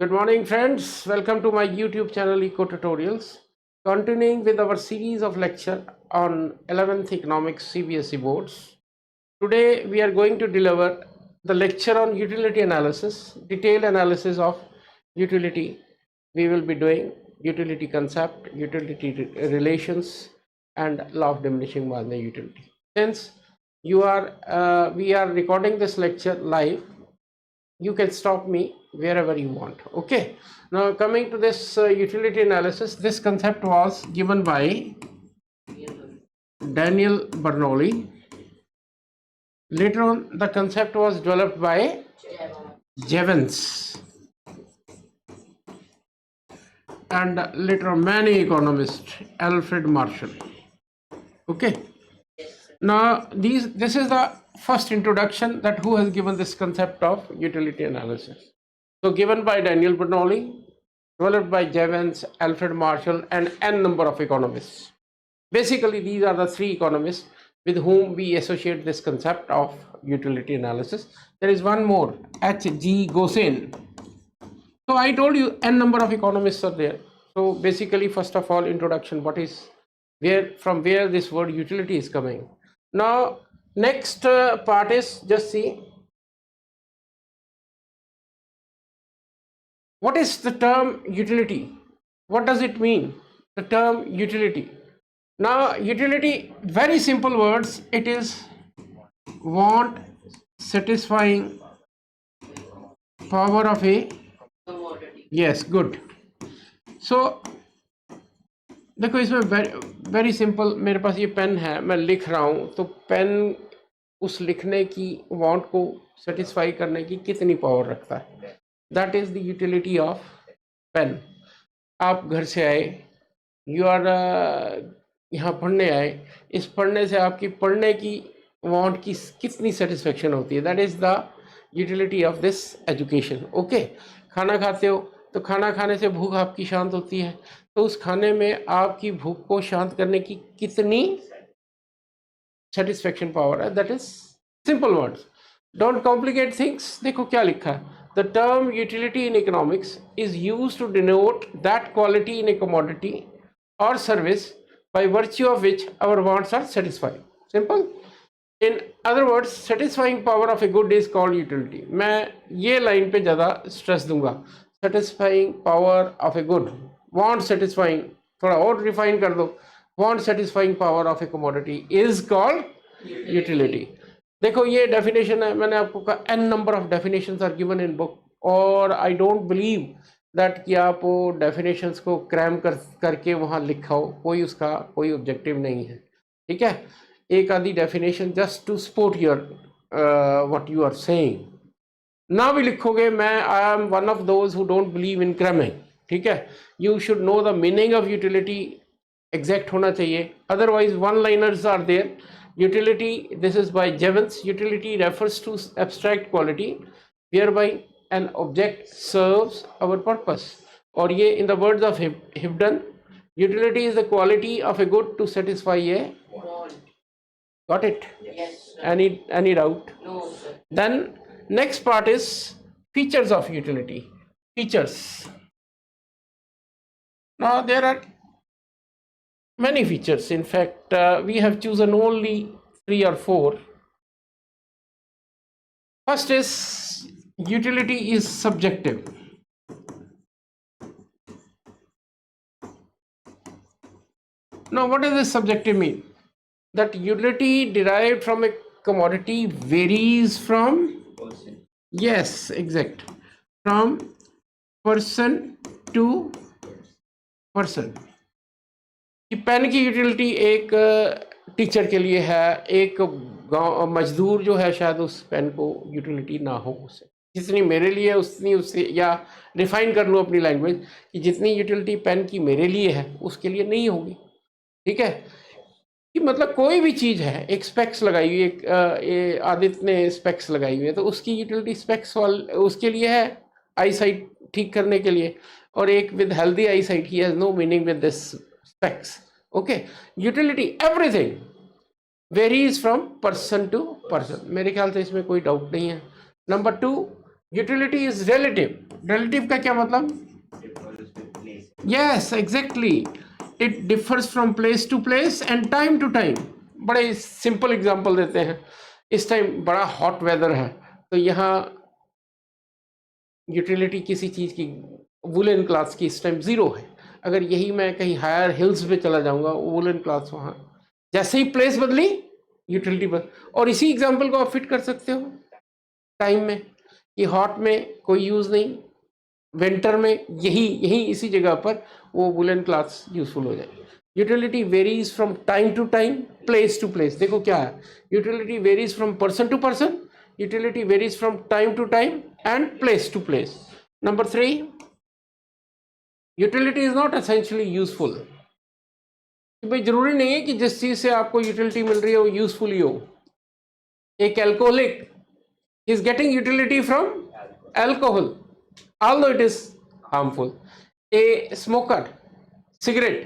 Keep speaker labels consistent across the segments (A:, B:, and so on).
A: Good morning, friends. Welcome to my YouTube channel Eco Tutorials. Continuing with our series of lecture on 11th Economics CBSE boards. Today we are going to deliver the lecture on utility analysis, detailed analysis of utility. We will be doing utility concept, utility relations, and law of diminishing marginal utility. Since we are recording this lecture live, you can stop me wherever you want. Okay, now coming to this utility analysis, this concept was given by Daniel Bernoulli. Later on the concept was developed by Jevons, and later on many economists, Alfred Marshall. Okay, now this is the first introduction that who has given this concept of utility analysis. So given by Daniel Bernoulli, developed by Jevons, Alfred Marshall, and n number of economists. Basically, these are the three economists with whom we associate this concept of utility analysis. There is one more, H.G. Gosen. So I told you n number of economists are there. So basically, first of all, introduction, from where this word utility is coming. Now, next part is just see what is the term utility? What does it mean? The term utility. Now, utility, very simple words, it is want satisfying power of a, yes, good. So देखो इसमें very simple, मेरे पास ये pen है, मैं लिख रहा हूँ, तो पेन उस लिखने की वांट को सेटिस्फाई करने की कितनी पावर रखता है, that is the utility of pain. आप घर से आए, यू आर यहाँ पढ़ने आए, इस पढ़ने से आपकी पढ़ने की वांट की कितनी सेटिस्फेक्शन होती है, that is the utility of this education. Okay, खाना खाते हो तो खाना खाने से भूख आपकी शांत होती है, तो उस खाने में आपकी भूख को शांत करने की कितनी सेटिस्फेक्शन पावर है, that is simple words. Don't complicate things. देखो क्या लिखा है, the term utility in economics is used to denote that quality in a commodity or service by virtue of which our wants are satisfied. Simple. In other words, satisfying power of a good is called utility. मैं ये line पे ज़्यादा stress दूंगा. Satisfying power of a good, want satisfying, थोड़ा और refine कर दो, want satisfying power of a commodity is called utility. देखो ये डेफिनेशन है, मैंने आपको कहा n number of definitions are given in book, और I don't believe दैट कि आप वो डेफिनेशंस को क्रैम करके वहाँ लिखा हो, कोई उसका कोई ऑब्जेक्टिव नहीं है. ठीक है, एक आधी definition just to support your what you are saying ना भी लिखोगे. मैं I am one of those who don't believe in cramming. ठीक है, you should know the meaning of utility, exact होना चाहिए, otherwise one liners are there. Utility, this is by Jevons, utility refers to abstract quality whereby an object serves our purpose. और ये in the words of Hibden, utility is the quality of a good to satisfy a want. Got it? Yes. Any doubt? No, sir. Then next part is features of utility. Features. Now there are many features. In fact, we have chosen only 3 or 4. First is utility is subjective. Now, what does this subjective mean? That utility derived from a commodity varies from person. Yes, exact. From person to person. कि pen की utility एक teacher के लिए है, एक गांव मजदूर जो है शायद उस पेन को यूटिलिटी ना हो उसे, जितनी मेरे लिए उतनी उससे, या रिफाइन कर लूँ अपनी लैंग्वेज कि जितनी यूटिलिटी पेन की मेरे लिए है उसके लिए नहीं होगी. ठीक है, कि मतलब कोई भी चीज़ है, एक स्पेक्स लगाई हुई, एक आदित्य ने स्पेक्स लगाई हुई है, तो उसकी यूटिलिटी स्पेक्स उसके लिए है आई साइट ठीक करने के लिए, और एक विद हेल्दी आई साइट ही has no meaning with this specs. Okay, utility, everything varies from person to person. मेरे ख्याल से इसमें कोई डाउट नहीं है. Number 2, utility is relative. Relative का क्या मतलब? Yes exactly, it differs from place to place and time to time. बड़े सिंपल एग्जांपल देते हैं। इस टाइम बड़ा हॉट वेदर है, तो यहाँ यूटिलिटी किसी चीज़ की, वुलन क्लॉथ्स की इस टाइम ज़ीरो है। अगर यही मैं कहीं हायर हिल्स पे चला जाऊंगा, वुलन क्लॉथ्स वहाँ, जैसे ही प्लेस बदली यूटिलिटी बदल। और इसी एग्जांपल को आप फिट कर सकते हो टाइम में, कि हॉट में कोई यूज़ नहीं, विंटर में यही यही इसी जगह पर वो वुलन क्लॉथ्स यूजफुल हो जाए। Utility varies from time to time, place to place. देखो क्या है, utility varies from person to person, utility varies from time to time and place to place. Number 3, utility is not essentially useful. भाई जरूरी नहीं है कि जिस चीज से आपको यूटिलिटी मिल रही है वो यूजफुल ही हो। एक alcoholic is getting utility from alcohol, although it is harmful. A smoker, cigarette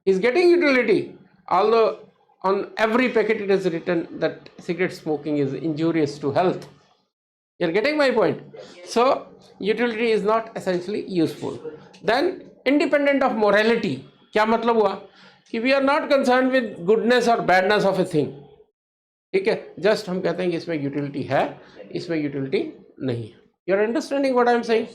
A: is getting utility, although on every packet it is written that cigarette smoking is injurious to health. You're getting my point? So utility is not essentially useful. Then independent of morality, क्या मतलब हुआ कि we are not concerned with goodness or badness of a thing. ठीक है, just हम कहते हैं कि इसमें यूटिलिटी है, इसमें यूटिलिटी नहीं है। You are understanding what I am saying?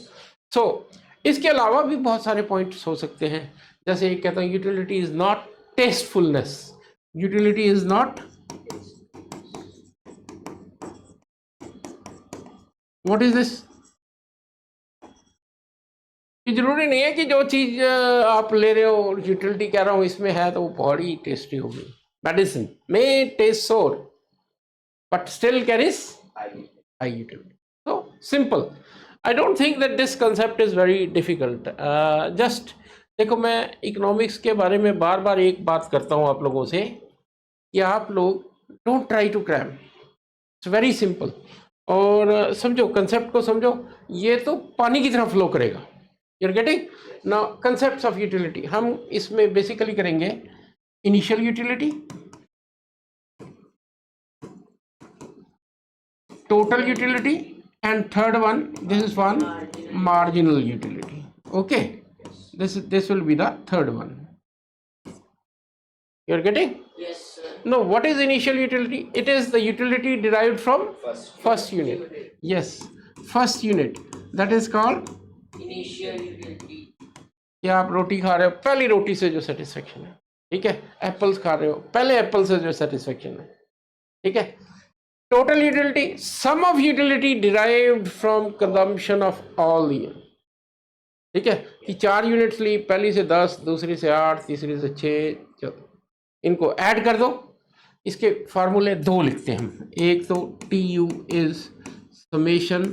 A: So इसके अलावा भी बहुत सारे पॉइंट्स हो सकते हैं। जैसे एक कहता हूँ utility is not tastefulness, utility is not, what is this? ये जरूरी नहीं है कि जो चीज आप ले रहे हो यूटिलिटी कह रहा हूँ इसमें है तो वो बहुत ही टेस्टी होगी। मेडिसिन मे टेस्ट सोर but still carries high utility. So simple. I don't think that this concept is very difficult. Just देखो, मैं इकोनॉमिक्स के बारे में बार बार एक बात करता हूँ आप लोगों से कि आप लोग don't try to cram, it's very simple. और समझो, कंसेप्ट को समझो, ये तो पानी की तरह फ्लो करेगा। You are getting now concepts of utility. हम इसमें बेसिकली करेंगे initial utility, total utility, and third one, this is one, marginal utility. Okay, this will be the third one. You are getting?
B: Yes, sir.
A: No, what is initial utility? It is the utility derived from first unit. Yes, first unit, that is called
B: Initial utility.
A: कि आप रोटी खा रहे हो, पहली रोटी से जो satisfaction है, ठीक है। एप्पल्स खा रहे हो, पहले एप्पल से जो सेटिस्फेक्शन है, ठीक है। Total utility, sum of utility derived from consumption of all the, ठीक है, कि 4 यूनिट्स ली, पहली से 10, दूसरी से 8, तीसरी से 6, इनको ऐड कर दो। इसके फार्मूले 2 लिखते हैं हम। एक तो T U is summation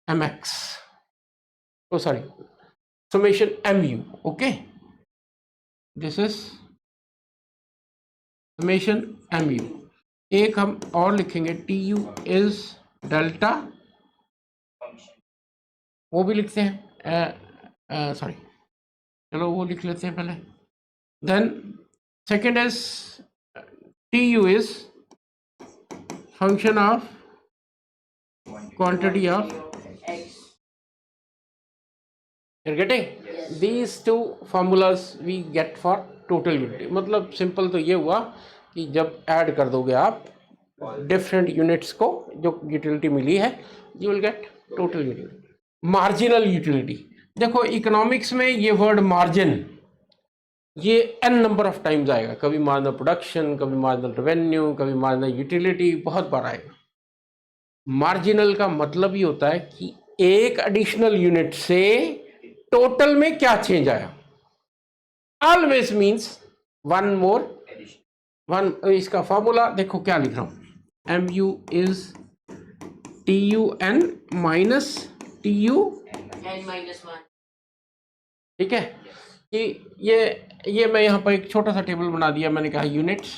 A: M X, oh sorry, summation M U. Okay, this is summation M U. एक हम और लिखेंगे, टी यू इज डेल्टा, वो भी लिखते हैं, सॉरी चलो वो लिख लेते हैं पहले। Then second is T U is function of quantity of, you're getting? These two formulas we get for total unity. मतलब सिंपल तो ये हुआ कि जब ऐड कर दोगे आप डिफरेंट यूनिट्स को जो यूटिलिटी मिली है, you will get total utility. Marginal utility, देखो इकोनॉमिक्स में ये वर्ड मार्जिन ये n नंबर ऑफ टाइम्स आएगा। कभी मार्जिनल प्रोडक्शन, कभी मार्जिनल रेवेन्यू, कभी मार्जिनल यूटिलिटी, बहुत बार आएगा। मार्जिनल का मतलब ये होता है कि एक एडिशनल यूनिट से टोटल में क्या चेंज आया। Always means one more, one. इसका फॉर्मूला देखो क्या लिख रहा हूं, M U is T U N minus T U
B: N minus 1.
A: ठीक है। कि ये मैं यहाँ पर एक छोटा सा टेबल बना दिया, मैंने कहा यूनिट्स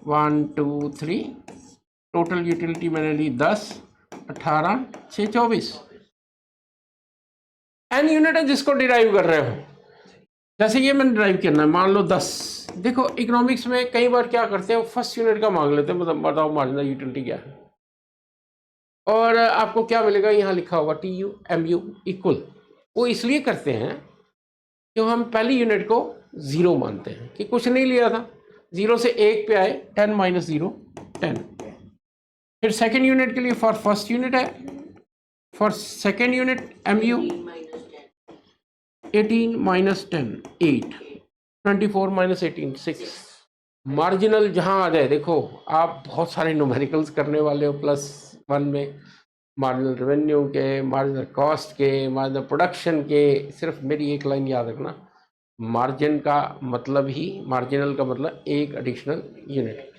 A: 1 2 3, टोटल यूटिलिटी मैंने ली 10, 18, 6, 24। एन यूनिट है जिसको डिराइव कर रहे हो, जैसे ये मैंने डिराइव करना है, मान लो 10। देखो इकोनॉमिक्स में कई बार क्या करते हैं, फर्स्ट यूनिट का मांग लेते हैं, मतलब बताओ मार्जिनल यूटिलिटी क्या है। और आपको क्या मिलेगा, यहाँ लिखा होगा T U M U equal. वो इसलिए करते हैं कि हम पहली यूनिट को 0 मानते हैं कि कुछ नहीं लिया था, 0 से 1 पे आए, 10 माइनस 0 10। फिर सेकेंड यूनिट के लिए फॉर फर्स्ट यूनिट है, for second unit M U 18 minus 10 8, 24 minus 18 6। Marginal जहाँ आ जाए, देखो आप बहुत सारे न्यूमेरिकल्स करने वाले हो +1 में, मार्जिनल रेवेन्यू के, मार्जिनल कॉस्ट के, मार्जिनल प्रोडक्शन के। सिर्फ मेरी एक लाइन याद रखना, मार्जिन का मतलब ही, मार्जिनल का मतलब एक एडिशनल यूनिट।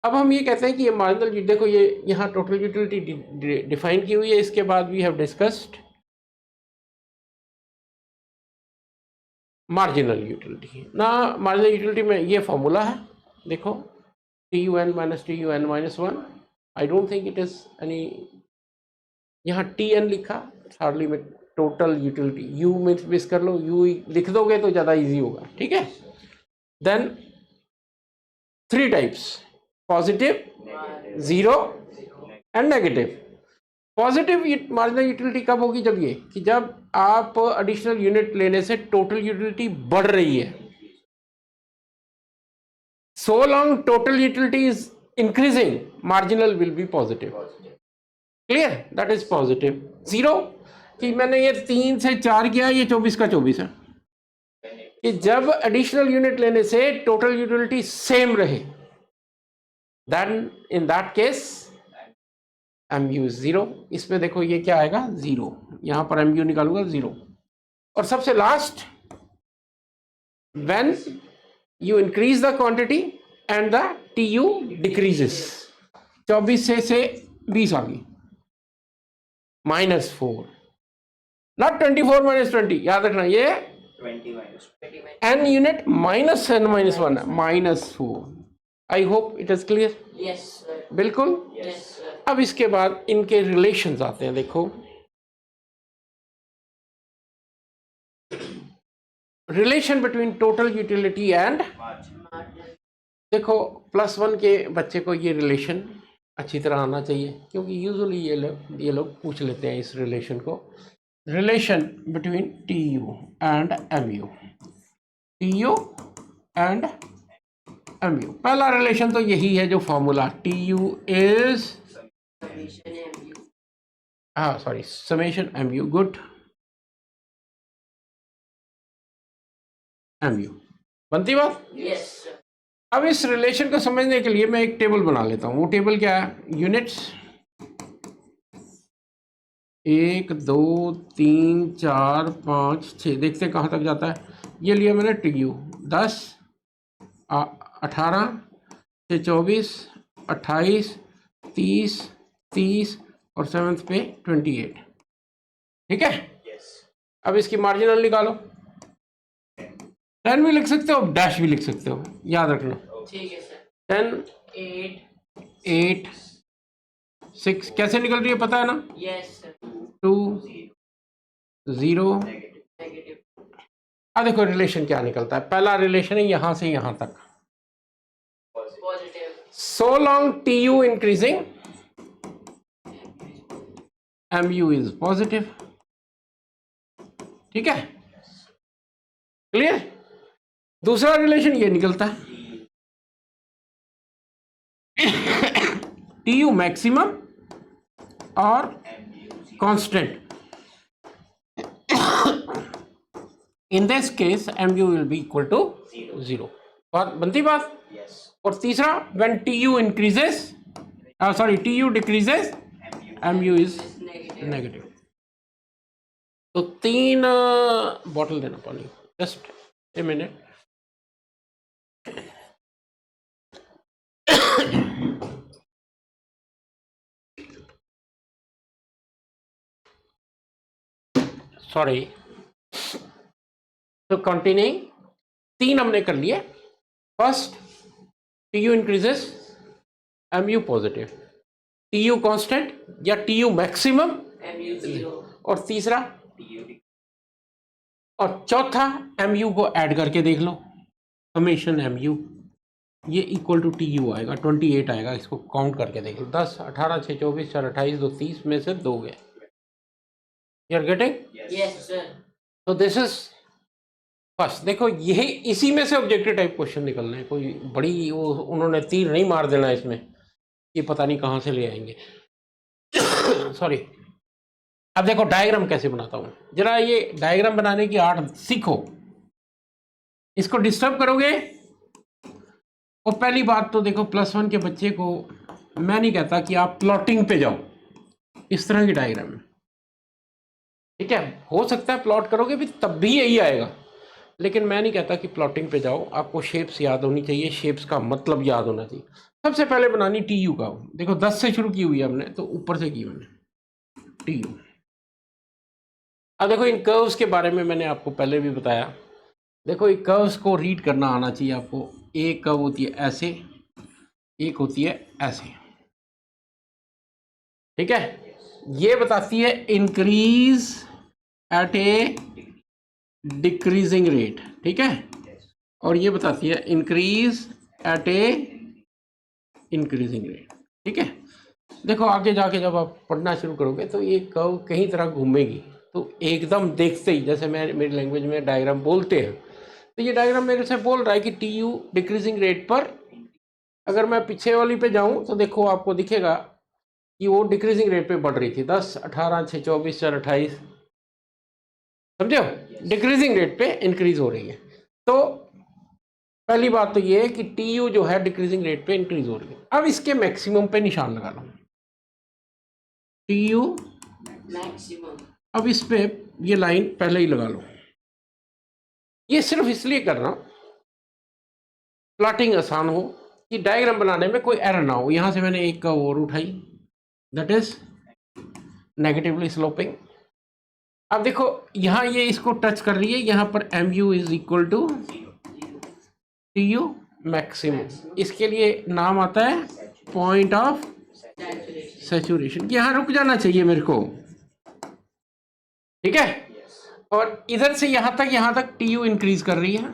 A: अब हम ये कहते हैं कि ये मार्जिनल, देखो ये यहाँ टोटल यूटिलिटी डिफाइन की हुई है, इसके बाद we have discussed marginal utility ना। मार्जिनल यूटिलिटी में ये फॉर्मूला है, देखो T U N minus T U N minus 1। I don't think it is any, यहाँ टी एन लिखा, हार्डली में टोटल यूटिलिटी, यू में मिस कर लो, यू लिख दोगे तो ज़्यादा इजी होगा, ठीक है। Then 3 types, positive, zero and negative. Positive marginal utility कब होगी, जब ये कि जब आप एडिशनल यूनिट लेने से टोटल यूटिलिटी बढ़ रही है। So long total utility is increasing, marginal will be positive. Clear, that is positive. Zero कि मैंने ये 3 से 4 किया, ये 24 का 24 है, कि जब एडिशनल यूनिट लेने से टोटल यूटिलिटी सेम रहे, then in that case M U is 0। इसमें देखो ये क्या आएगा, 0, यहां पर एम यू निकालूंगा 0। और सबसे last, when you increase the quantity and the T U decreases, 24 से 20 आ गई, -4, नॉट 24 माइनस 20, याद रखना ये 20 n unit minus n minus 1 -4। I hope it is clear.
B: Yes, sir.
A: बिल्कुल।
B: Yes, sir.
A: अब इसके बाद इनके रिलेशंस आते हैं, देखो relation between total utility and, देखो +1 के बच्चे को ये रिलेशन अच्छी तरह आना चाहिए, क्योंकि यूजुअली ये लोग पूछ लेते हैं इस रिलेशन को। Relation between T U and M U, T U and M U. पहला रिलेशन तो यही है जो formula, T U is,
B: Summation MU.
A: हाँ sorry, summation M U, good, M U, बनती बात।
B: Yes, sir.
A: अब इस रिलेशन को समझने के लिए मैं एक टेबल बना लेता हूँ। वो टेबल क्या है, यूनिट्स 1 2 3 4 5 6, देखते हैं कहाँ तक जाता है। ये लिया मैंने टी यू 10 18 से 24 28 30 30 और 7th पे 28, ठीक है। अब इसकी मार्जिनल निकालो, 10 भी लिख सकते हो, डैश भी लिख सकते हो, याद रखना।
B: ठीक है सर।
A: 10
B: 8
A: 8 6 कैसे निकल रही है पता है ना,
B: Yes, sir.
A: 2 0।
B: Negative.
A: अब देखो रिलेशन क्या निकलता है, पहला रिलेशन है यहां से यहां तक,
B: Positive.
A: So long T U increasing M U is positive, ठीक है, क्लियर। दूसरा रिलेशन ये निकलता है, टी यू मैक्सिमम और constant, in this case M U will be equal to 0। और बनती बात। और तीसरा, when T U increases, sorry T U decreases, M U is
B: Negative.
A: Negative. तो 3 बॉटल देना पानी, जस्ट ए मिनट। सॉरी, तो कंटिन्यूइंग, 3 हमने कर लिए। First, T U increases, M U positive, T U constant या टी यू मैक्सिमम,
B: MU 0.
A: और तीसरा, और चौथा एम यू को ऐड करके देख लो, समेशन एम यू, ये इक्वल टू टी यू आएगा, 28 आएगा। इसको काउंट करके देख लो, 10, 18, 6, 24, 4, 28, 2, 30 में से 2 गए। You are getting?
B: Yes, sir.
A: तो दिस इज फर्स्ट। देखो यही इसी में से ऑब्जेक्टिव टाइप क्वेश्चन निकलना है, कोई बड़ी वो उन्होंने तीर नहीं मार देना इसमें, ये पता नहीं कहाँ से ले आएंगे। सॉरी। अब देखो डायग्राम कैसे बनाता हूँ, जरा ये डायग्राम बनाने की आर्ट सीखो। इसको डिस्टर्ब करोगे। और पहली बात तो देखो, +1 के बच्चे को मैं नहीं कहता कि आप प्लॉटिंग पे जाओ इस तरह की डायग्राम में, ठीक है। हो सकता है प्लॉट करोगे भी तब भी यही आएगा, लेकिन मैं नहीं कहता कि प्लॉटिंग पे जाओ। आपको शेप्स याद होनी चाहिए, शेप्स का मतलब याद होना चाहिए। सबसे पहले बनानी टी यू का। देखो 10 से शुरू की हुई है हमने, तो ऊपर से की मैंने टी यू। अब देखो इन कर्व्स के बारे में मैंने आपको पहले भी बताया। देखो ये कर्व्स को रीड करना आना चाहिए आपको। एक कर्व होती है ऐसे, एक होती है ऐसे, ठीक है। ये बताती है increase at A decreasing rate, ठीक है। और ये बताती है increase at A increasing rate, ठीक है। देखो आगे जाके जब आप पढ़ना शुरू करोगे तो ये कर्व कहीं तरह घूमेगी, तो एकदम देखते ही, जैसे मैं मेरी लैंग्वेज में डायग्राम बोलते हैं, तो ये डायग्राम मेरे से बोल रहा है कि टी यू डिक्रीजिंग रेट पर। अगर मैं पीछे वाली पे जाऊं तो देखो आपको दिखेगा कि वो डिक्रीजिंग रेट पे बढ़ रही थी, 10, 18, 6, 24, 4, 28, समझे हो। डिक्रीजिंग रेट पे इंक्रीज हो रही है। तो पहली बात तो ये है कि टी यू जो है डिक्रीजिंग रेट पे इंक्रीज हो रही है। अब इसके मैक्सिमम पे निशान लगा लो, टी यू
B: Maximum.
A: अब इस पे ये लाइन पहले ही लगा लो। ये सिर्फ इसलिए कर रहा हूं प्लॉटिंग आसान हो, कि डायग्राम बनाने में कोई एरर ना हो। यहां से मैंने एक का और उठाई, दैट इज नेगेटिवली स्लोपिंग। अब देखो यहां ये इसको टच कर रही है, यहां पर M U is equal to T U maximum. इसके लिए नाम आता है पॉइंट ऑफ
B: Saturation.
A: सैचुरेशन। यहां रुक जाना चाहिए मेरे को, ठीक है। और इधर से यहां तक टी यू इंक्रीज कर रही है,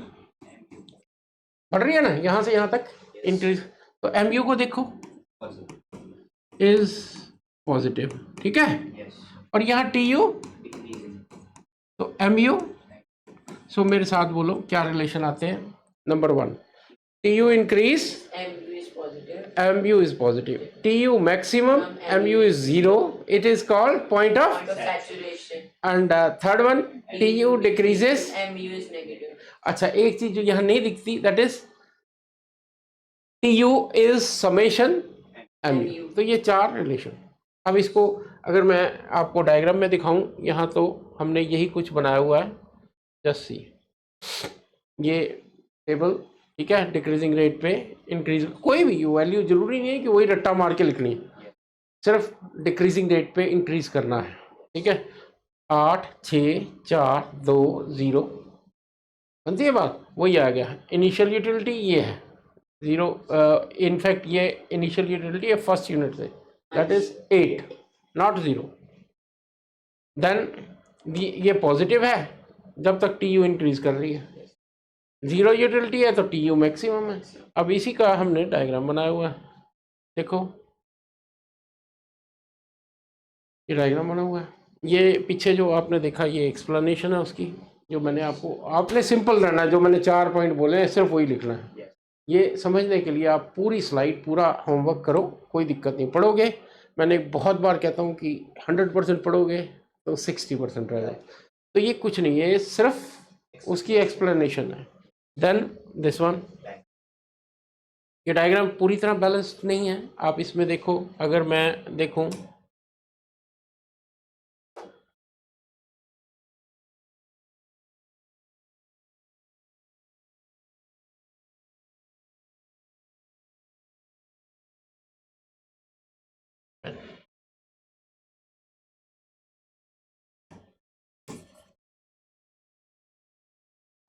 A: बढ़ रही है ना, यहां से यहां तक इंक्रीज। तो एम यू को देखो इज पॉजिटिव, ठीक है। और यहाँ टी यू, तो एम यू, सो मेरे साथ बोलो क्या रिलेशन आते हैं। Number 1, T U increase,
B: MU is positive.
A: M U is positive. T U maximum, M U is 0, it is called point
B: Point
A: of.
B: of saturation.
A: And third one, T U decreases.
B: MU is negative.
A: अच्छा एक चीज जो यहाँ नहीं दिखती, that is T U is summation M U. तो ये 4 relation. अब इसको अगर मैं आपको डायग्राम में दिखाऊं, यहाँ तो हमने यही कुछ बनाया हुआ है, जस्ट सी ये टेबल, ठीक है। डिक्रीजिंग रेट पे इंक्रीज, कोई भी वैल्यू जरूरी नहीं है कि वही रट्टा मार के लिखनी है, सिर्फ डिक्रीजिंग रेट पे इंक्रीज करना है, ठीक है। 8, 6, 4, 2, 0 बनती है बात, वही आ गया। इनिशियल यूटिलिटी ये है 0, इनफैक्ट ये इनिशियल यूटिलिटी है फर्स्ट यूनिट से, दैट इज 8, नॉट 0। देन ये पॉजिटिव है जब तक टी यू इंक्रीज कर रही है, 0 यूटिलिटी है तो टी यू मैक्सिमम है। अब इसी का हमने डायग्राम बनाया हुआ है, देखो ये डायग्राम बना हुआ है। ये पीछे जो आपने देखा ये एक्सप्लेनेशन है उसकी, जो मैंने आपने सिंपल रहना है, जो मैंने 4 पॉइंट बोले हैं सिर्फ वही लिखना है। ये समझने के लिए आप पूरी स्लाइड पूरा होमवर्क करो, कोई दिक्कत नहीं। पढ़ोगे, मैंने बहुत बार कहता हूँ कि 100% पढ़ोगे तो 60% रह जाए, तो ये कुछ नहीं है, ये सिर्फ उसकी एक्सप्लेनेशन है। देन दिस वन, ये डायग्राम पूरी तरह बैलेंस्ड नहीं है। आप इसमें देखो, अगर मैं देखूं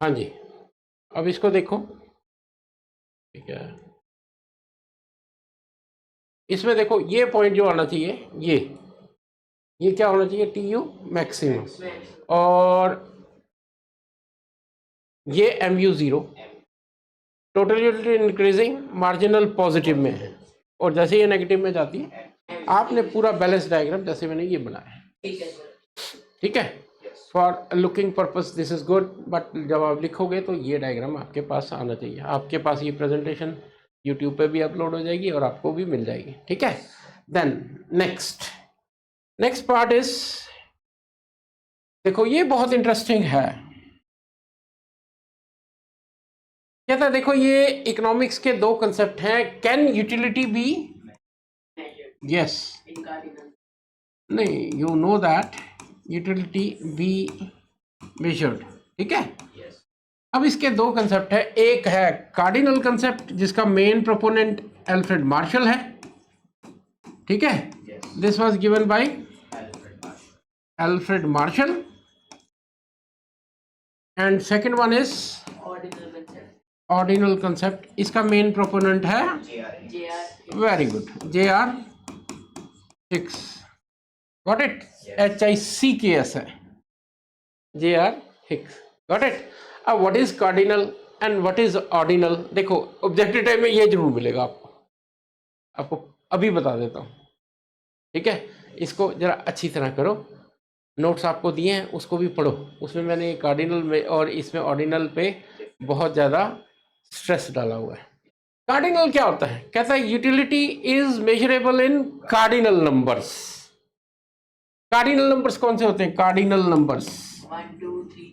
A: हाँ जी, अब इसको देखो, ठीक है। इसमें देखो ये पॉइंट जो आना चाहिए, ये क्या होना चाहिए, टी यू मैक्सिमम, और ये M U 0, total utility increasing, marginal positive में है, और जैसे ये नेगेटिव में जाती है आपने पूरा बैलेंस डायग्राम जैसे मैंने ये बनाया है,
B: ठीक है सर।
A: ठीक है। For looking purpose this is good, but जब आप लिखोगे तो ये डायग्राम आपके पास आना चाहिए। आपके पास ये प्रेजेंटेशन यूट्यूब पे भी अपलोड हो जाएगी और आपको भी मिल जाएगी, ठीक है। देन नेक्स्ट पार्ट इज, देखो ये बहुत इंटरेस्टिंग है। कहता है देखो ये इकोनॉमिक्स के दो कंसेप्ट हैं, कैन यूटिलिटी बी, यस, नहीं, you know that utility be measured, ठीक है। अब इसके दो कंसेप्ट है, एक है कार्डिनल कंसेप्ट जिसका मेन प्रोपोनेंट एल्फ्रेड मार्शल है, ठीक है। This was given by Alfred Marshall, and second one is ordinal concept, इसका मेन प्रोपोनेंट है very good JR Hicks, got it, HICKS है, JR Hicks, गॉट इट। अब what is cardinal and what is ordinal, देखो objective type में ये जरूर मिलेगा आपको अभी बता देता हूँ, ठीक है। इसको जरा अच्छी तरह करो, नोट्स आपको दिए हैं उसको भी पढ़ो, उसमें मैंने कार्डिनल में और इसमें ऑर्डिनल पे बहुत ज़्यादा स्ट्रेस डाला हुआ है। कार्डिनल क्या होता है, कहता है utility is measurable in cardinal numbers. Cardinal numbers कौन से होते हैं, कार्डिनल नंबर्स
B: 1 2 3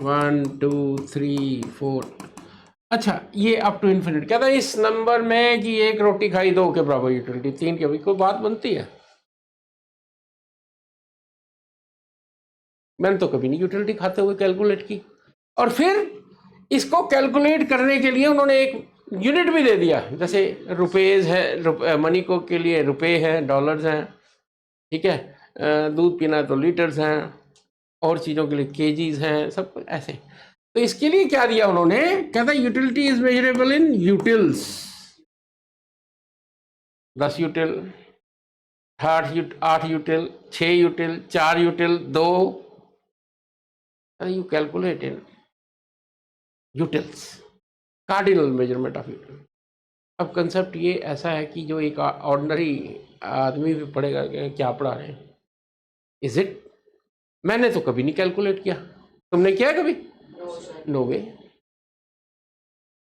A: 1 2 3 4, अच्छा ये अप टू इन्फिनिट। कहता है इस नंबर में कि एक रोटी खाई 2 के बराबर यूटिलिटी, 3 के, कोई बात बनती है? मैंने तो कभी नहीं यूटिलिटी खाते हुए कैलकुलेट की। और फिर इसको कैलकुलेट करने के लिए उन्होंने एक यूनिट भी दे दिया, जैसे रुपीज है, मनी को के लिए रुपए हैं, डॉलर्स हैं, ठीक है। दूध पीना है तो लीटर्स हैं, और चीज़ों के लिए केजीज हैं, सब कुछ ऐसे। तो इसके लिए क्या दिया उन्होंने, कहता है utility is measurable in utils, 10 यूटिल, 8 यूटिल, 6 यूटिल, 4 यूटिल, 2, you calculate in utils, cardinal measurement of यूटिल। अब कंसेप्ट ये ऐसा है कि जो एक ऑर्डिनरी आदमी भी पढ़ेगा कि क्या पढ़ा रहे हैं, इज इट, मैंने तो कभी नहीं कैलकुलेट किया, तुमने किया कभी? नो वे।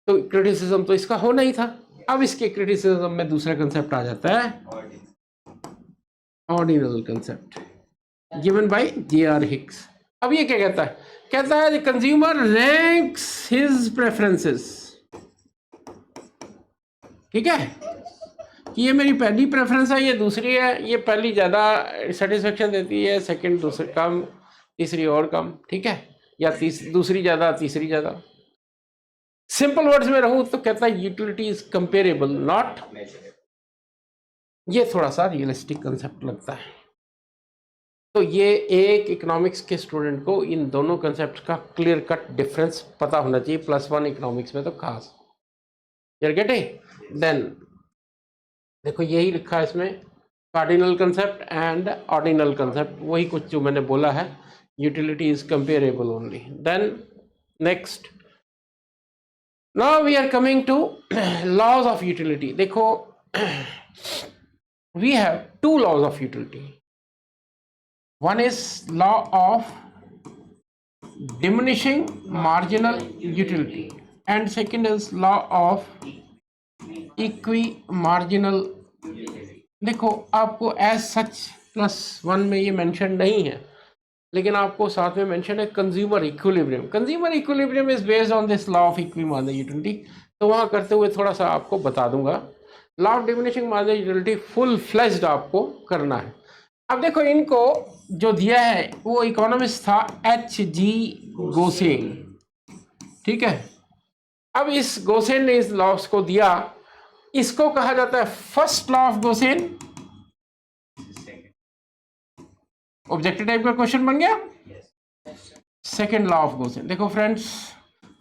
A: तो क्रिटिसिज्म तो इसका होना ही था। अब इसके क्रिटिसिज्म में दूसरा कंसेप्ट आ जाता है, ordinal concept given by JR Hicks। अब ये क्या कहता है, कहता है the consumer ranks his preferences, ठीक है, कि ये मेरी पहली प्रेफरेंस है, ये दूसरी है, ये पहली ज़्यादा सेटिस्फेक्शन देती है, सेकंड दूसरी कम, तीसरी और कम, ठीक है, या दूसरी ज़्यादा, तीसरी ज़्यादा। सिंपल वर्ड्स में रहूं तो कहता है यूटिलिटी इज कंपेरेबल नॉट, ये थोड़ा सा रियलिस्टिक कंसेप्ट लगता है। तो ये एक इकोनॉमिक्स के स्टूडेंट को इन दोनों कंसेप्ट का क्लियर कट डिफरेंस पता होना चाहिए, +1 इकोनॉमिक्स में तो खास। You getting? देन देखो यही लिखा है इसमें, cardinal concept and ordinal concept, वही कुछ जो मैंने बोला है, utility is comparable only. Then next, now we are coming to laws of utility. देखो we have 2 laws of utility, one is law of diminishing marginal utility and second is law of equi-marginal। देखो आपको as such +1 में ये mention नहीं है, लेकिन आपको साथ में मेंशन है consumer equilibrium. Consumer equilibrium is based on this law of equi-marginal utility. तो वहाँ करते हुए थोड़ा सा आपको बता दूंगा, law of diminishing marginal utility full fledged आपको करना है। अब देखो इनको जो दिया है वो इकोनॉमिस्ट था HG गोसेन, ठीक है। अब इस गोसेन ने इस लॉस को दिया, इसको कहा जाता है first law of Gaussian. Objective type का क्वेश्चन बन गया। सेकेंड लॉ ऑफ गोसेन, देखो फ्रेंड्स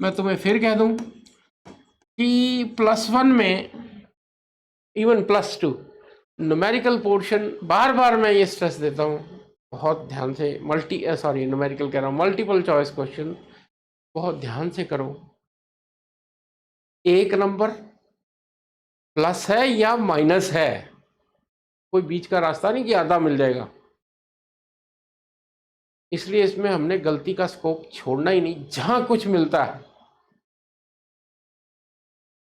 A: मैं तुम्हें फिर कह दूं कि +1 में इवन +2 न्यूमेरिकल पोर्शन, बार बार मैं ये स्ट्रेस देता हूँ बहुत ध्यान से, न्यूमेरिकल कह रहा हूँ, मल्टीपल चॉइस क्वेश्चन बहुत ध्यान से करो, एक नंबर प्लस है या माइनस है, कोई बीच का रास्ता नहीं कि आधा मिल जाएगा। इसलिए इसमें हमने गलती का स्कोप छोड़ना ही नहीं। जहां कुछ मिलता है,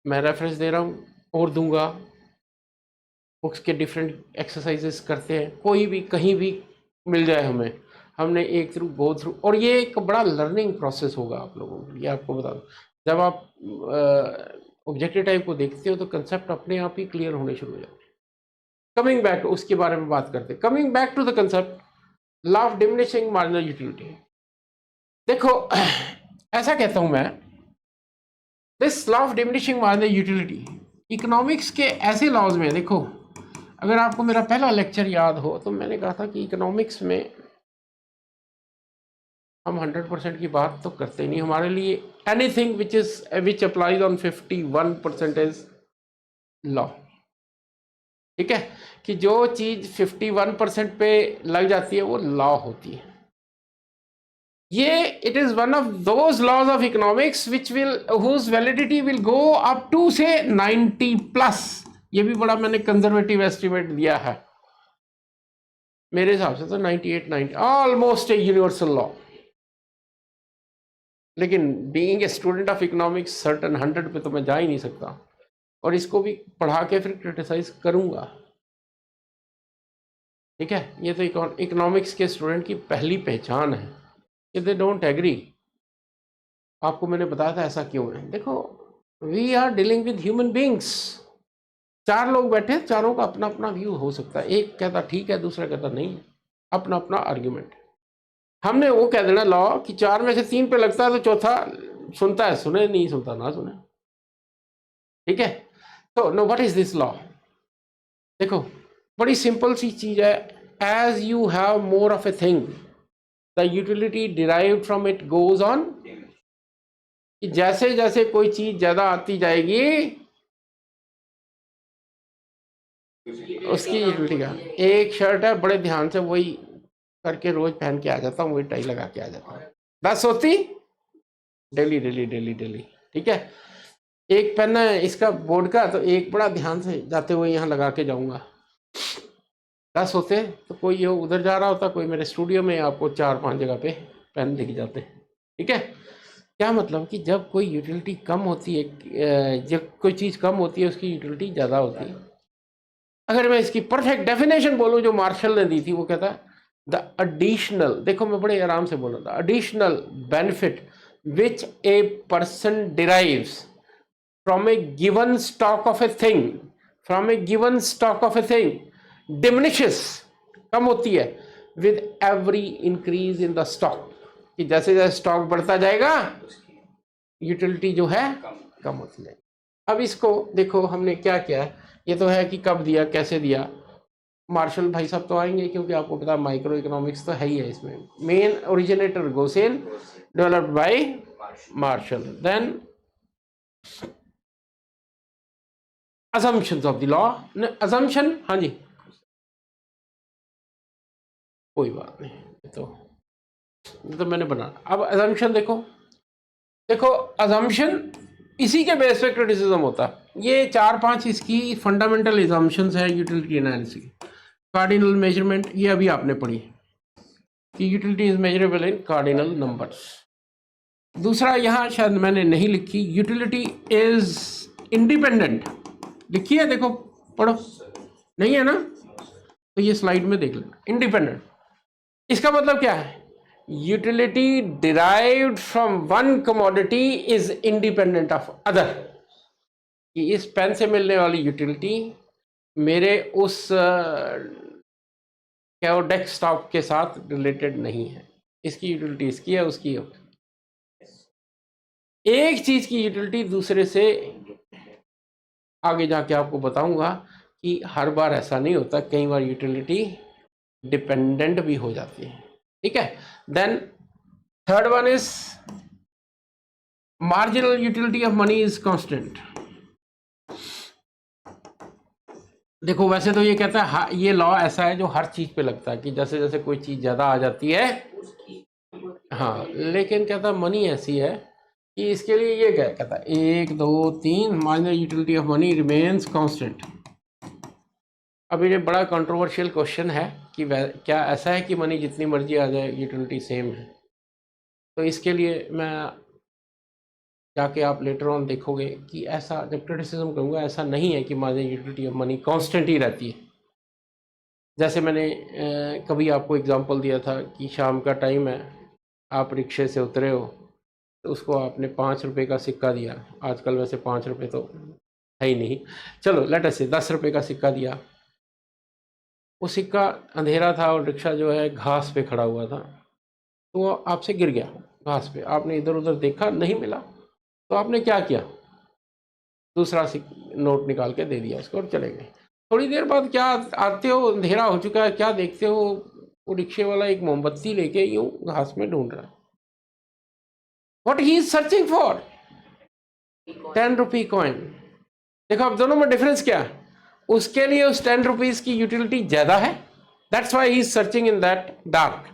A: मैं रेफरेंस दे रहा हूं और दूंगा, बुक्स के डिफरेंट एक्सरसाइजेस करते हैं, कोई भी कहीं भी मिल जाए हमें, हमने एक थ्रू गो थ्रू। और ये एक बड़ा लर्निंग प्रोसेस होगा आप लोगों के लिए। आपको बता दूं, जब आप ऑब्जेक्टिव टाइप को देखते हो तो कंसेप्ट अपने आप ही क्लियर होने शुरू हो जाते हैं। कमिंग बैक, उसके बारे में बात करते हैं। Coming back to the concept law of diminishing marginal utility. देखो ऐसा कहता हूं मैं, this law of diminishing marginal utility economics के ऐसे लॉज में, देखो अगर आपको मेरा पहला लेक्चर याद हो तो मैंने कहा था कि इकोनॉमिक्स में हम 100% की बात तो करते नहीं। हमारे लिए anything which applies on 51% is law. ठीक है, कि जो चीज 51% पे लग जाती है वो लॉ होती है। ये it is one of those laws of economics which will whose validity will go up to say 90+। ये भी बड़ा मैंने कंजर्वेटिव एस्टिमेट दिया है, मेरे हिसाब से तो 98 90 ऑलमोस्ट ए यूनिवर्सल लॉ। लेकिन being a student of economics certain 100 पे तो मैं जा ही नहीं सकता, और इसको भी पढ़ा के फिर क्रिटिसाइज करूंगा। ठीक है, ये तो इकोनॉमिक्स के स्टूडेंट की पहली पहचान है कि दे डोंट एग्री। आपको मैंने बताया था ऐसा क्यों है। देखो, we are dealing with human beings. चार लोग बैठे, चारों का अपना अपना व्यू हो सकता है। एक कहता ठीक है, दूसरा कहता नहीं है, अपना अपना आर्ग्यूमेंट। हमने वो कह देना लॉ कि 4 में से 3 पे लगता है तो चौथा सुनता है, सुने, नहीं सुनता ना सुने। ठीक है, तो no, what is this law? देखो बड़ी सिंपल सी चीज है। As you have more of a thing the utility derived from it goes on. कि जैसे जैसे कोई चीज ज्यादा आती जाएगी उसकी यूटिलिटी का। एक शर्ट है, बड़े ध्यान से वही करके रोज पहन के आ जाता हूँ, वही टाई लगा के आ जाता हूँ, 10 होती डेली डेली डेली डेली। ठीक है, एक पेन है इसका बोर्ड का, तो एक बड़ा ध्यान से जाते हुए यहाँ लगा के जाऊंगा। 10 होते तो कोई ये उधर जा रहा होता, कोई मेरे स्टूडियो में, आपको 4-5 जगह पे पेन दिख जाते। ठीक है, क्या मतलब कि जब कोई यूटिलिटी कम होती है, जब कोई चीज़ कम होती है उसकी यूटिलिटी ज़्यादा होती है। अगर मैं इसकी परफेक्ट डेफिनेशन बोलूँ जो मार्शल ने दी थी, वो कहता है द एडिशनल, देखो मैं बड़े आराम से बोल रहा था, additional benefit which a person derives from a given stock of a thing, from a given stock of a thing diminishes, कम होती है with every increase in the stock. कि जैसे जैसे स्टॉक बढ़ता जाएगा यूटिलिटी जो है कम होती जाएगी। अब इसको देखो हमने क्या किया, ये तो है कि कब दिया, कैसे दिया। मार्शल भाई साहब तो आएंगे, क्योंकि आपको पता है माइक्रो इकोनॉमिक्स तो है ही है इसमें। Main originator Gossen, developed by Marshall. Then assumptions of the law, assumption, हाँ जी कोई बात नहीं, ये तो मैंने बना। अब assumption देखो, देखो assumption इसी के बेस पे क्रिटिसिज्म होता है। ये 4-5 इसकी फंडामेंटल assumptions है यूटिलिटी एनालिसिस की। कार्डिनल मेजरमेंट, ये अभी आपने पढ़ी कि utility is measurable in cardinal numbers. दूसरा यहाँ शायद मैंने नहीं लिखी, यूटिलिटी इज इंडिपेंडेंट, लिखी है, देखो पढ़ो, नहीं है ना तो ये स्लाइड में देख लेना। इंडिपेंडेंट, इसका मतलब क्या है? Utility derived from one commodity is independent of other. कि इस पेन से मिलने वाली यूटिलिटी मेरे उस कैओडेक्स स्टॉक के साथ रिलेटेड नहीं है। इसकी यूटिलिटी इसकी है, उसकी है। एक चीज की यूटिलिटी दूसरे से, आगे जाके आपको बताऊंगा कि हर बार ऐसा नहीं होता, कई बार यूटिलिटी डिपेंडेंट भी हो जाती है। ठीक है, then third one is marginal utility of money is constant. देखो वैसे तो ये कहता है, ये लॉ ऐसा है जो हर चीज पे लगता है कि जैसे जैसे कोई चीज ज्यादा आ जाती है, हाँ, लेकिन कहता है मनी ऐसी है कि इसके लिए ये क्या कहता है, 1 2 3 marginal utility of money remains constant. अब ये बड़ा कंट्रोवर्शियल क्वेश्चन है कि क्या ऐसा है कि मनी जितनी मर्जी आ जाए यूटिलिटी सेम है। तो इसके लिए मैं जाके आप लेटर ऑन देखोगे कि ऐसा, जब क्रिटिसिज्म करूँगा, ऐसा नहीं है कि marginal utility of money constant ही रहती है। जैसे मैंने कभी आपको एग्जांपल दिया था कि शाम का टाइम है, आप रिक्शे से उतरे हो, तो उसको आपने 5 रुपये का सिक्का दिया। आजकल वैसे 5 रुपये तो है ही नहीं, चलो लेट अस से 10 रुपये का सिक्का दिया। वो सिक्का अंधेरा था और रिक्शा जो है घास पे खड़ा हुआ था, तो वो आपसे गिर गया घास पे। आपने इधर उधर देखा, नहीं मिला, तो आपने क्या किया, दूसरा नोट निकाल के दे दिया उसको और चले गए। थोड़ी देर बाद क्या आते हो, अंधेरा हो चुका है, क्या देखते हो, वो रिक्शे वाला एक मोमबत्ती लेके यूं घास में ढूंढ रहा है। What he is searching for? 10 rupee coin. देखो अब दोनों में डिफरेंस क्या है, उसके लिए उस 10 रुपीज की यूटिलिटी ज्यादा है, that's why he is searching in that dark.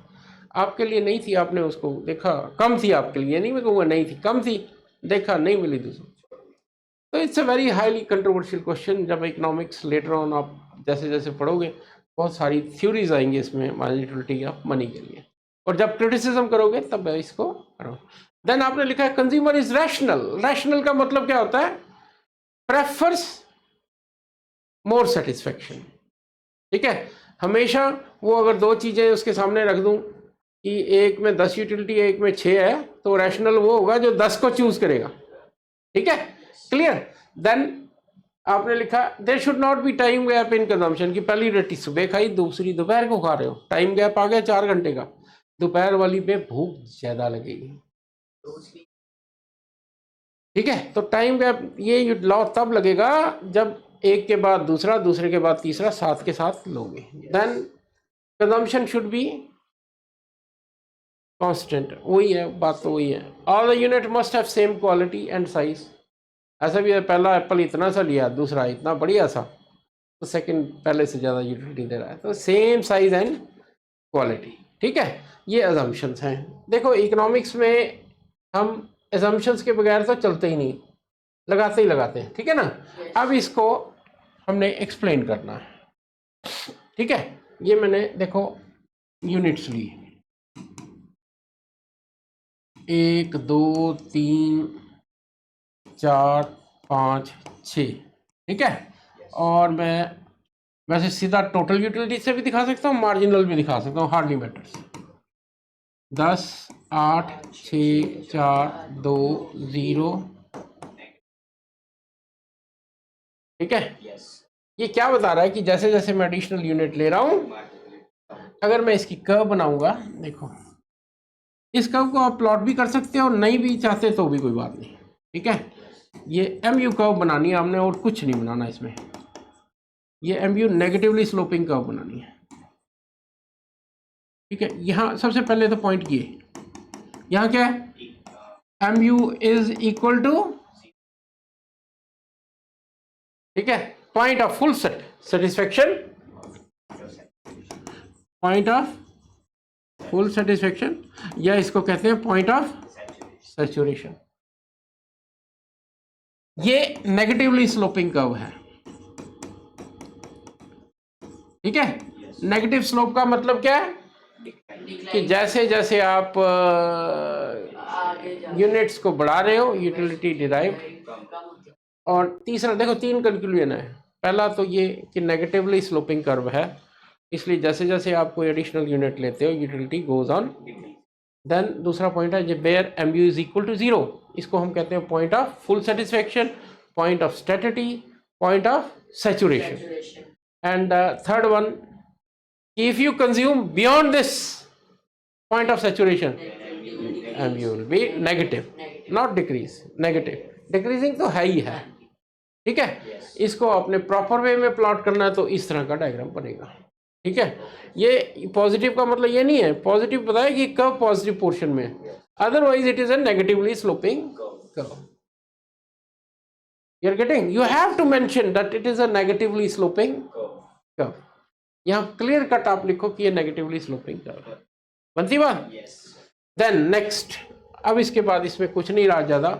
A: आपके लिए नहीं थी, आपने उसको देखा, कम थी आपके लिए, नहीं मैं कहूँगा नहीं थी, कम थी, देखा नहीं मिली दूसरी। तो it's a very highly controversial question. जब इकोनॉमिक्स लेटर ऑन आप जैसे जैसे पढ़ोगे, बहुत सारी थ्योरीज आएंगी इसमें मार्जिनल यूटिलिटी ऑफ मनी के लिए, और जब क्रिटिसिज्म करोगे तब इसको करो। देन आपने लिखा है कंज्यूमर इज रैशनल। रैशनल का मतलब क्या होता है? प्रेफर्स मोर सेटिस्फेक्शन। ठीक है, हमेशा वो अगर दो चीजें उसके सामने रख दूं कि एक में 10 यूटिलिटी एक में 6 है, तो रैशनल वो होगा जो 10 को चूज करेगा। ठीक है, क्लियर? देन आपने लिखा there should not be time gap in consumption, की पहली रोटी सुबह खाई, दूसरी दोपहर को खा रहे हो, टाइम गैप आ गया 4 घंटे का, दोपहर वाली पे भूख ज्यादा लगेगी। ठीक है, तो टाइम गैप ये लॉ तब लगेगा जब एक के बाद दूसरा, दूसरे के बाद तीसरा साथ के साथ लोगे। Then consumption should be constant, वही है बात, तो वही है। All the unit must have same quality and size. ऐसा भी है, पहला एप्पल इतना सा लिया, दूसरा इतना बढ़िया सा, तो सेकंड पहले से ज़्यादा यूटिलिटी दे रहा है, तो सेम साइज एंड क्वालिटी। ठीक है, ये अजम्पशंस हैं। देखो इकोनॉमिक्स में हम अजम्पशंस के बगैर तो चलते ही नहीं, लगाते ही लगाते हैं। ठीक है ना, अब इसको हमने एक्सप्लेन करना है। ठीक है, ये मैंने देखो यूनिट्स ली, 1 2 3 4 5 6। ठीक है, और मैं वैसे सीधा टोटल यूटिलिटी से भी दिखा सकता हूँ, मार्जिनल भी दिखा सकता हूँ, हार्डली मैटर्स। 10 8 6 4 2 0। ठीक है, ये क्या बता रहा है कि जैसे जैसे मैं एडिशनल यूनिट ले रहा हूं, अगर मैं इसकी कर्व बनाऊंगा, देखो इस कर्व को आप प्लॉट भी कर सकते हो, नहीं भी चाहते तो भी कोई बात नहीं। ठीक है, ये MU कर्व बनानी है हमने, और कुछ नहीं बनाना इसमें। ये MU नेगेटिवली स्लोपिंग कर्व बनानी है। ठीक है, यहाँ सबसे पहले तो पॉइंट ये, यहाँ क्या है, MU इज इक्वल टू, ठीक है, point of full satisfaction, point of full satisfaction, या इसको कहते हैं पॉइंट ऑफ सैचुरेशन। ये नेगेटिवली स्लोपिंग कर्व है। ठीक है, नेगेटिव स्लोप का मतलब क्या है कि जैसे जैसे आप यूनिट्स को बढ़ा रहे हो, यूटिलिटी डिराइव। और तीसरा देखो, 3 कंक्लूजन है। पहला तो ये कि नेगेटिवली स्लोपिंग कर्व है, इसलिए जैसे जैसे आप कोई एडिशनल यूनिट लेते हो यूटिलिटी गोज ऑन। देन दूसरा पॉइंट है where MU is equal to 0, इसको हम कहते हैं point of full satisfaction, point of satiety, point of saturation. And third one, if you consume beyond this point of saturation, MU will be negative, not decrease, negative। Decreasing तो है ही है। ठीक है, इसको अपने प्रॉपर वे में plot करना है तो इस तरह का डायग्राम बनेगा। ठीक है, ये पॉजिटिव का मतलब ये नहीं है, पॉजिटिव बताया कि कर्व पॉजिटिव पोर्शन में, otherwise it is a negatively sloping curve. You are getting, you have to mention that it is a negatively sloping curve. यहाँ क्लियर कट आप लिखो कि ये नेगेटिवली स्लोपिंग कर्व है। बनती बात? देन नेक्स्ट अब इसके बाद इसमें कुछ नहीं रहा ज़्यादा,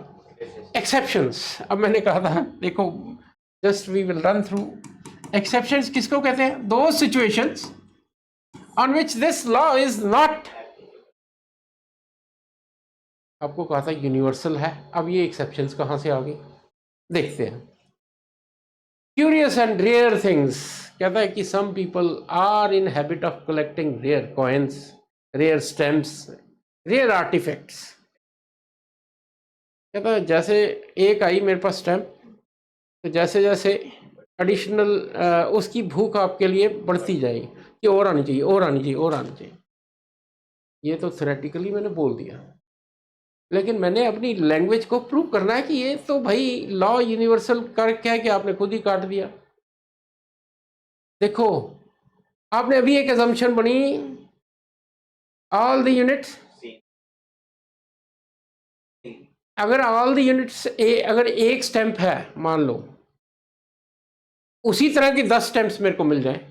A: एक्सेप्शंस। अब मैंने कहा था देखो, just we will run through exceptions. किसको कहते हैं? दो situations on which this law is not, आपको कहा था यूनिवर्सल है। अब ये एक्सेप्शंस कहाँ से आ गई देखते हैं। क्यूरियस एंड रेयर थिंग्स कहता है कि some people are in habit of collecting rare coins, rare stamps, rare artifacts. कहता है जैसे एक आई मेरे पास स्टैम्प, तो जैसे जैसे एडिशनल उसकी भूख आपके लिए बढ़ती जाएगी कि और आनी चाहिए, और आनी चाहिए, और आनी चाहिए। ये तो थ्योरेटिकली मैंने बोल दिया, लेकिन मैंने अपनी लैंग्वेज को प्रूव करना है कि ये तो भाई लॉ यूनिवर्सल कर क्या कि आपने खुद ही काट दिया। देखो, आपने अभी एक assumption बनी, ऑल द यूनिट्स, अगर ऑल द यूनिट्स अगर एक स्टैंप है मान लो, उसी तरह की 10 स्टैंप्स मेरे को मिल जाए,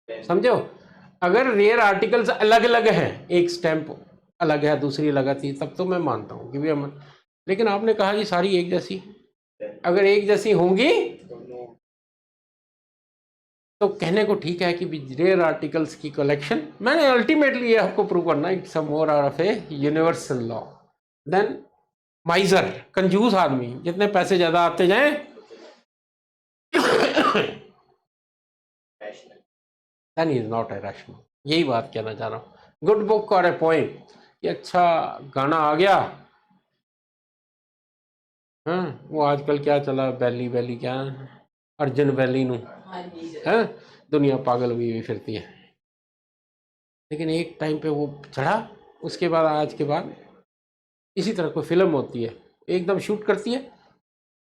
A: समझो। अगर रेयर आर्टिकल्स अलग अलग हैं, एक स्टैंप अलग है दूसरी अलग आती है, तब तो मैं मानता हूँ कि भी हम, लेकिन आपने कहा कि सारी एक जैसी, अगर एक जैसी होंगी तो कहने को ठीक है कि रेयर आर्टिकल्स की कलेक्शन, मैंने अल्टीमेटली ये आपको प्रूव करना है, it's more of a universal law then miser, कंजूस आदमी, जितने पैसे ज्यादा आते जाएं then is not a rational. यही बात कहना चाह रहा हूँ। गुड बुक और ए पॉइंट, ये अच्छा गाना आ गया। हाँ, वो आजकल क्या चला, बैली बैली क्या, अर्जुन बैली नू, हाँ, दुनिया पागल हुई फिरती है। लेकिन एक टाइम पे वो चढ़ा, उसके बाद आज के बाद इसी तरह कोई फिल्म होती है, एकदम शूट करती है,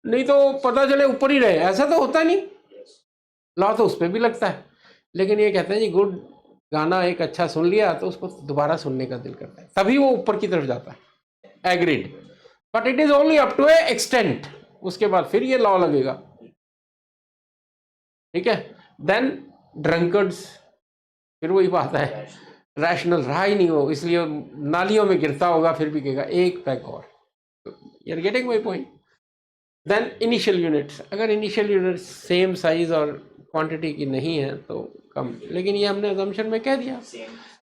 A: नहीं तो पता चले ऊपर ही रहे, ऐसा तो होता नहीं। लॉ तो उस पर भी लगता है, लेकिन ये कहते हैं जी गुड गाना एक अच्छा सुन लिया तो उसको दोबारा सुनने का दिल करता है, तभी वो ऊपर की तरफ जाता है। Agreed, but it is only up to a extent, उसके बाद फिर ये लॉ लगेगा, ठीक है। देन ड्रंकर्ड्स, फिर वही बात है, रैशनल रहा ही नहीं हो, इसलिए नालियों में गिरता होगा, फिर भी कहेगा एक पैक और। You are getting my point. Then initial units, अगर इनिशियल यूनिट्स सेम साइज और क्वांटिटी की नहीं है तो कम, लेकिन ये हमने अजम्पशन में कह दिया।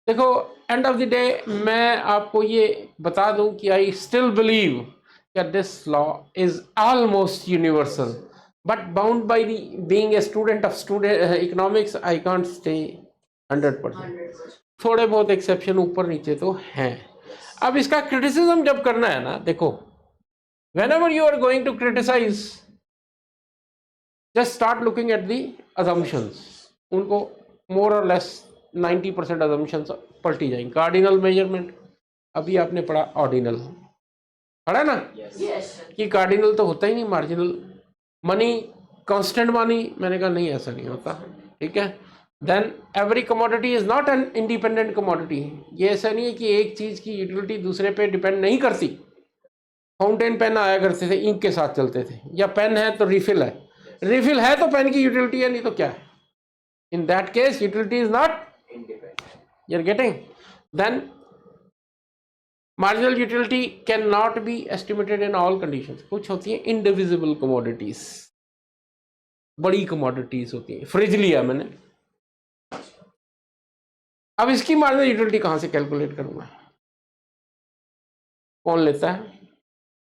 A: देखो, एंड ऑफ द डे मैं आपको ये बता दूं कि I still believe that this law is almost universal, but bound by the being a student of economics, I can't stay 100%। थोड़े बहुत एक्सेप्शन ऊपर नीचे तो हैं। अब इसका क्रिटिसिज्म जब करना है ना, देखो, whenever you are going to criticize, just start looking at the assumptions। उनको more or less 90% assumptions पलटी जाएंगे। कार्डिनल मेजरमेंट अभी आपने पढ़ा, ऑर्डिनल पढ़ा ना, कि कार्डिनल तो होता ही नहीं, मार्जिनल। मनी कांस्टेंट मनी, मैंने कहा नहीं ऐसा नहीं होता, ठीक है। Then every commodity is not an independent commodity, ये ऐसा नहीं है कि एक चीज की यूटिलिटी दूसरे पे डिपेंड नहीं करती। फाउंटेन पेन आया करते थे, इंक के साथ चलते थे, या पेन है तो रिफिल है, रिफिल है तो पेन की यूटिलिटी है, नहीं तो क्या है। In that case utility is not independent, you are getting. Then marginal utility can not be estimated in all conditions. कुछ होती है इंडिविजिबल कमोडिटीज, बड़ी कमोडिटीज होती है, फ्रिज लिया मैंने, अब इसकी मार्जिनल यूटिलिटी कहां से कैलकुलेट करूंगा? कौन लेता है?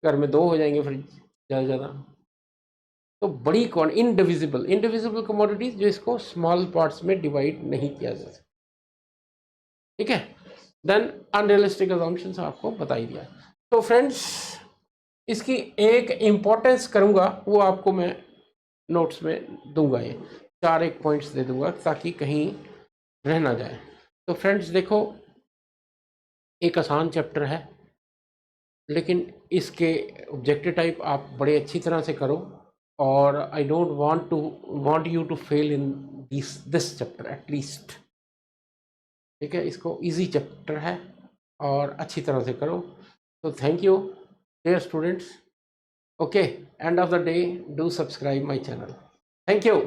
A: घर में 2 हो जाएंगे फ्रिज ज़्यादा ज़्यादा। तो बड़ी कौन, इंडिविजिबल कमोडिटीज, जो इसको स्मॉल पार्ट्स में डिवाइड नहीं किया जा सकता, ठीक है। देन अनरियलिस्टिक अजम्पशंस आपको बता ही दिया। तो फ्रेंड्स, इसकी एक इम्पोर्टेंस करूंगा, वो आपको मैं नोट्स में दूंगा, ये 4 एक पॉइंट्स दे दूंगा ताकि कहीं रह ना जाए। तो फ्रेंड्स देखो, एक आसान चैप्टर है, लेकिन इसके ऑब्जेक्टिव टाइप आप बड़े अच्छी तरह से करो, और I don't want you to fail in this chapter at least, ठीक है। इसको इजी चैप्टर है और अच्छी तरह से करो। तो thank you dear students. Okay, end of the day do subscribe my channel. Thank you.